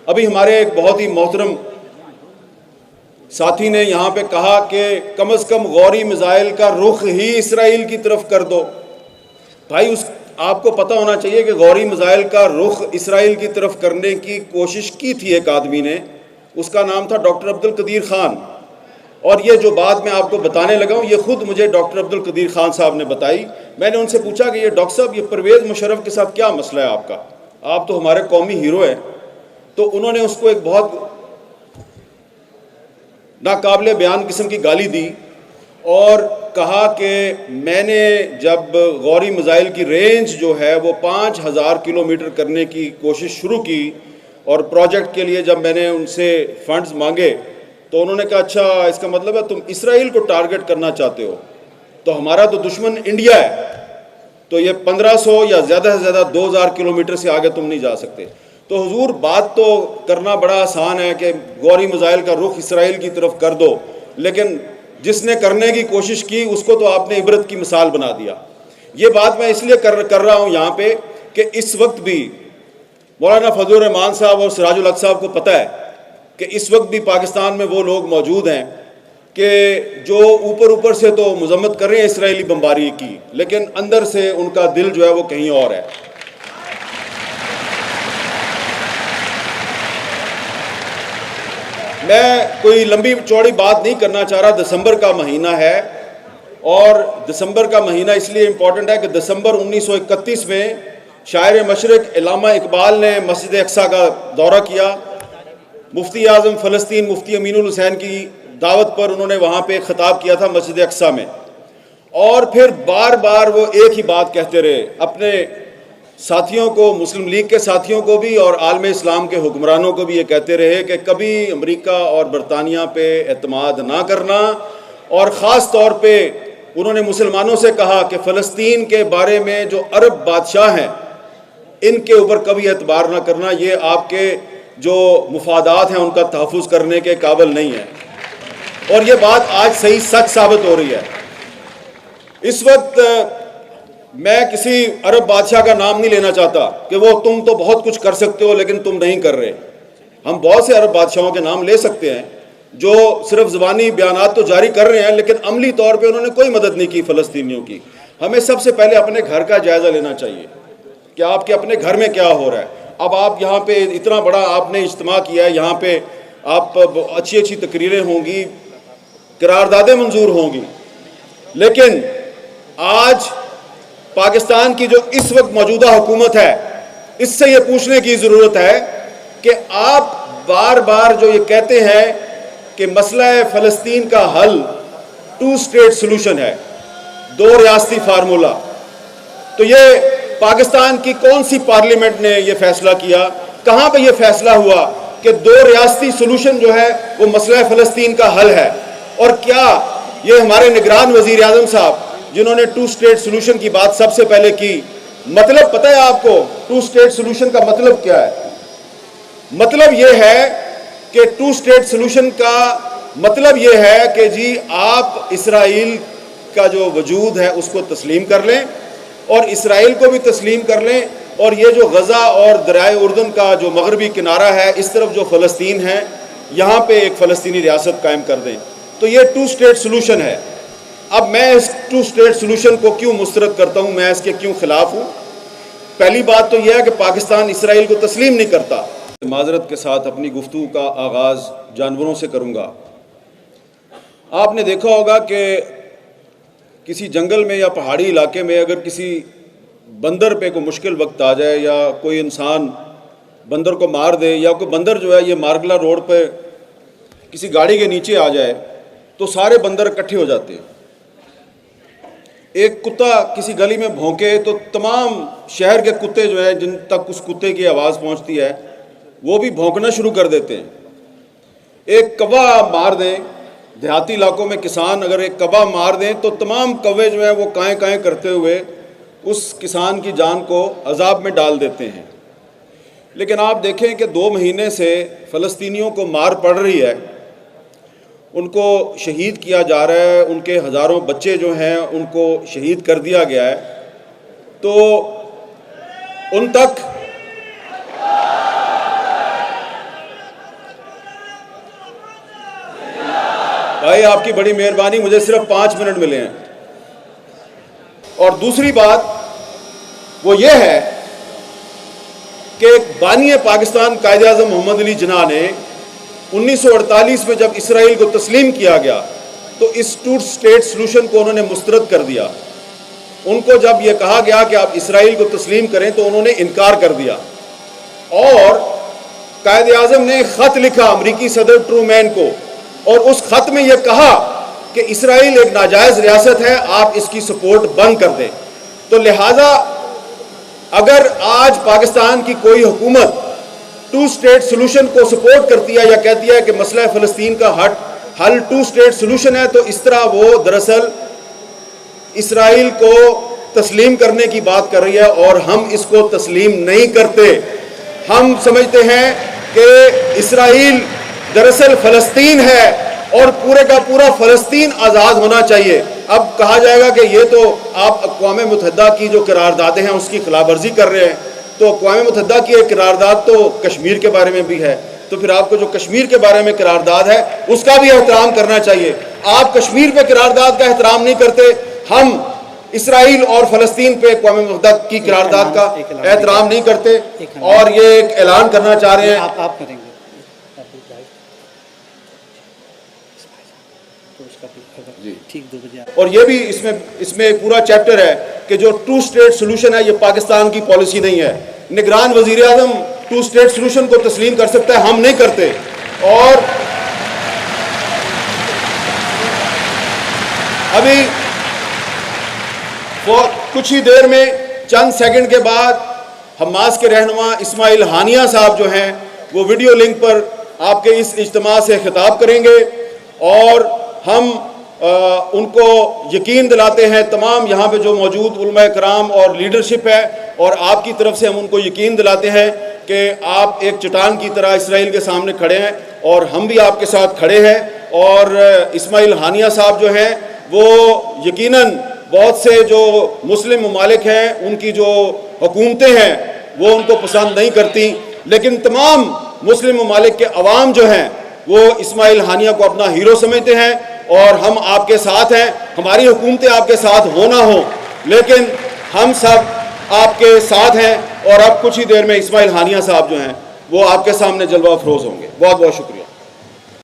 ابھی ہمارے ایک بہت ہی محترم ساتھی نے یہاں پہ کہا کہ کم از کم غوری میزائل کا رخ ہی اسرائیل کی طرف کر دو. بھائی آپ کو پتہ ہونا چاہیے کہ غوری میزائل کا رخ اسرائیل کی طرف کرنے کی کوشش کی تھی ایک آدمی نے، اس کا نام تھا ڈاکٹر عبدالقدیر خان. اور یہ جو بات میں آپ کو بتانے لگا ہوں یہ خود مجھے ڈاکٹر عبدالقدیر خان صاحب نے بتائی. میں نے ان سے پوچھا کہ یہ ڈاکٹر صاحب یہ پرویز مشرف کے ساتھ کیا مسئلہ ہے آپ کا، آپ تو ہمارے قومی ہیرو ہیں. تو انہوں نے اس کو ایک بہت ناقابل بیان قسم کی گالی دی اور کہا کہ میں نے جب غوری میزائل کی رینج جو ہے وہ 5000 کلومیٹر کرنے کی کوشش شروع کی اور پروجیکٹ کے لیے جب میں نے ان سے فنڈز مانگے تو انہوں نے کہا اچھا اس کا مطلب ہے تم اسرائیل کو ٹارگٹ کرنا چاہتے ہو، تو ہمارا تو دشمن انڈیا ہے، تو یہ 1500 یا زیادہ سے زیادہ 2000 کلومیٹر سے آگے تم نہیں جا سکتے. تو حضور بات تو کرنا بڑا آسان ہے کہ غوری میزائل کا رخ اسرائیل کی طرف کر دو، لیکن جس نے کرنے کی کوشش کی اس کو تو آپ نے عبرت کی مثال بنا دیا. یہ بات میں اس لیے کر رہا ہوں یہاں پہ کہ اس وقت بھی مولانا فضل الرحمان صاحب اور سراج الحق صاحب کو پتہ ہے کہ اس وقت بھی پاکستان میں وہ لوگ موجود ہیں کہ جو اوپر سے تو مذمت کر رہے ہیں اسرائیلی بمباری کی، لیکن اندر سے ان کا دل جو ہے وہ کہیں اور ہے. میں کوئی لمبی چوڑی بات نہیں کرنا چاہ رہا. دسمبر کا مہینہ ہے اور دسمبر کا مہینہ اس لیے امپورٹنٹ ہے کہ دسمبر 1931 میں شاعر مشرق علامہ اقبال نے مسجد اقصیٰ کا دورہ کیا. مفتی اعظم فلسطین مفتی امین الحسین کی دعوت پر انہوں نے وہاں پہ خطاب کیا تھا مسجد اقصیٰ میں، اور پھر بار بار وہ ایک ہی بات کہتے رہے اپنے ساتھیوں کو، مسلم لیگ کے ساتھیوں کو بھی اور عالم اسلام کے حکمرانوں کو بھی یہ کہتے رہے کہ کبھی امریکہ اور برطانیہ پہ اعتماد نہ کرنا، اور خاص طور پہ انہوں نے مسلمانوں سے کہا کہ فلسطین کے بارے میں جو عرب بادشاہ ہیں ان کے اوپر کبھی اعتبار نہ کرنا، یہ آپ کے جو مفادات ہیں ان کا تحفظ کرنے کے قابل نہیں ہے. اور یہ بات آج صحیح سچ ثابت ہو رہی ہے. اس وقت میں کسی عرب بادشاہ کا نام نہیں لینا چاہتا کہ وہ تم تو بہت کچھ کر سکتے ہو لیکن تم نہیں کر رہے. ہم بہت سے عرب بادشاہوں کے نام لے سکتے ہیں جو صرف زبانی بیانات تو جاری کر رہے ہیں لیکن عملی طور پہ انہوں نے کوئی مدد نہیں کی فلسطینیوں کی. ہمیں سب سے پہلے اپنے گھر کا جائزہ لینا چاہیے کہ آپ کے اپنے گھر میں کیا ہو رہا ہے. اب آپ یہاں پہ اتنا بڑا آپ نے اجتماع کیا ہے، یہاں پہ آپ اچھی اچھی تقریریں ہوں گی، قراردادیں منظور ہوں گی، لیکن آج پاکستان کی جو اس وقت موجودہ حکومت ہے اس سے یہ پوچھنے کی ضرورت ہے کہ آپ بار بار جو یہ کہتے ہیں کہ مسئلہ فلسطین کا حل 2 اسٹیٹ سلوشن ہے، 2 ریاستی فارمولہ، تو یہ پاکستان کی کون سی پارلیمنٹ نے یہ فیصلہ کیا؟ کہاں پہ یہ فیصلہ ہوا کہ 2 ریاستی سلوشن جو ہے وہ مسئلہ فلسطین کا حل ہے؟ اور کیا یہ ہمارے نگران وزیر اعظم صاحب جنہوں نے 2 اسٹیٹ سلوشن کی بات سب سے پہلے کی، مطلب پتہ ہے آپ کو 2 اسٹیٹ سلوشن کا مطلب کیا ہے؟ مطلب یہ ہے کہ 2 اسٹیٹ سلوشن کا مطلب یہ ہے کہ جی آپ اسرائیل کا جو وجود ہے اس کو تسلیم کر لیں اور اسرائیل کو بھی تسلیم کر لیں، اور یہ جو غزہ اور دریائے اردن کا جو مغربی کنارہ ہے اس طرف جو فلسطین ہے یہاں پہ ایک فلسطینی ریاست قائم کر دیں. تو یہ 2 اسٹیٹ سلوشن ہے. اب میں اس 2 اسٹیٹ سلوشن کو کیوں مسترد کرتا ہوں، میں اس کے کیوں خلاف ہوں؟ پہلی بات تو یہ ہے کہ پاکستان اسرائیل کو تسلیم نہیں کرتا. معذرت کے ساتھ اپنی گفتگو کا آغاز جانوروں سے کروں گا. آپ نے دیکھا ہوگا کہ کسی جنگل میں یا پہاڑی علاقے میں اگر کسی بندر پہ کوئی مشکل وقت آ جائے یا کوئی انسان بندر کو مار دے یا کوئی بندر جو ہے یہ مارگلا روڈ پہ کسی گاڑی کے نیچے آ جائے تو سارے بندر اکٹھے ہو جاتے ہیں. ایک کتا کسی گلی میں بھونکے تو تمام شہر کے کتے جو ہیں جن تک اس کتے کی آواز پہنچتی ہے وہ بھی بھونکنا شروع کر دیتے ہیں. ایک کوا مار دیں، دیہاتی علاقوں میں کسان اگر ایک کوا مار دیں تو تمام کوے جو ہیں وہ کائیں کائیں کرتے ہوئے اس کسان کی جان کو عذاب میں ڈال دیتے ہیں. لیکن آپ دیکھیں کہ 2 مہینے سے فلسطینیوں کو مار پڑ رہی ہے، ان کو شہید کیا جا رہا ہے، ان کے ہزاروں بچے جو ہیں ان کو شہید کر دیا گیا ہے، تو ان تک بھائی آپ کی بڑی مہربانی، مجھے صرف 5 منٹ ملے ہیں. اور دوسری بات وہ یہ ہے کہ بانی پاکستان قائد اعظم محمد علی جناح نے 1948 میں جب اسرائیل کو تسلیم کیا گیا تو اس 2 اسٹیٹ سلوشن کو انہوں نے مسترد کر دیا. ان کو جب یہ کہا گیا کہ آپ اسرائیل کو تسلیم کریں تو انہوں نے انکار کر دیا، اور قائد اعظم نے خط لکھا امریکی صدر ٹرومین کو، اور اس خط میں یہ کہا کہ اسرائیل ایک ناجائز ریاست ہے، آپ اس کی سپورٹ بند کر دیں. تو لہٰذا اگر آج پاکستان کی کوئی حکومت 2 اسٹیٹ سلوشن کو سپورٹ کرتی ہے یا کہتی ہے کہ مسئلہ فلسطین کا حل 2 اسٹیٹ سلوشن ہے، تو اس طرح وہ دراصل اسرائیل کو تسلیم کرنے کی بات کر رہی ہے، اور ہم اس کو تسلیم نہیں کرتے. ہم سمجھتے ہیں کہ اسرائیل دراصل فلسطین ہے اور پورے کا پورا فلسطین آزاد ہونا چاہیے. اب کہا جائے گا کہ یہ تو آپ اقوام متحدہ کی جو قراردادیں ہیں اس کی خلاف ورزی کر رہے ہیں. تو اقوام متحدہ کی ایک قرارداد تو کشمیر کے بارے میں بھی ہے، تو پھر آپ کو جو کشمیر کے بارے میں قرارداد ہے اس کا بھی احترام کرنا چاہیے. آپ کشمیر پہ قرارداد کا احترام نہیں کرتے، ہم اسرائیل اور فلسطین پہ اقوام متحدہ کی قرارداد کا احترام نہیں کرتے، اور یہ ایک اعلان کرنا چاہ رہے ہیں. آپ کریں گے ٹھیک 2 بجے. اور یہ بھی اس میں ایک پورا چیپٹر ہے کہ جو 2 اسٹیٹ سلوشن ہے یہ پاکستان کی پالیسی نہیں ہے. نگران وزیر اعظم 2 اسٹیٹ سلوشن کو تسلیم کر سکتا ہے، ہم نہیں کرتے. اور ابھی کچھ ہی دیر میں چند سیکنڈ کے بعد حماس کے رہنما اسماعیل ہانیہ صاحب جو ہیں وہ ویڈیو لنک پر آپ کے اس اجتماع سے خطاب کریں گے، اور ہم ان کو یقین دلاتے ہیں، تمام یہاں پہ جو موجود علماء کرام اور لیڈرشپ ہے، اور آپ کی طرف سے ہم ان کو یقین دلاتے ہیں کہ آپ ایک چٹان کی طرح اسرائیل کے سامنے کھڑے ہیں، اور ہم بھی آپ کے ساتھ کھڑے ہیں. اور اسماعیل ہانیہ صاحب جو ہیں وہ یقیناً بہت سے جو مسلم ممالک ہیں ان کی جو حکومتیں ہیں وہ ان کو پسند نہیں کرتی، لیکن تمام مسلم ممالک کے عوام جو ہیں وہ اسماعیل ہانیہ کو اپنا ہیرو سمجھتے ہیں، اور ہم آپ کے ساتھ ہیں. ہماری حکومتیں آپ کے ساتھ ہو نہ ہوں، لیکن ہم سب آپ کے ساتھ ہیں. اور اب کچھ ہی دیر میں اسماعیل ہانیہ صاحب جو ہیں وہ آپ کے سامنے جلوہ افروز ہوں گے. بہت بہت شکریہ.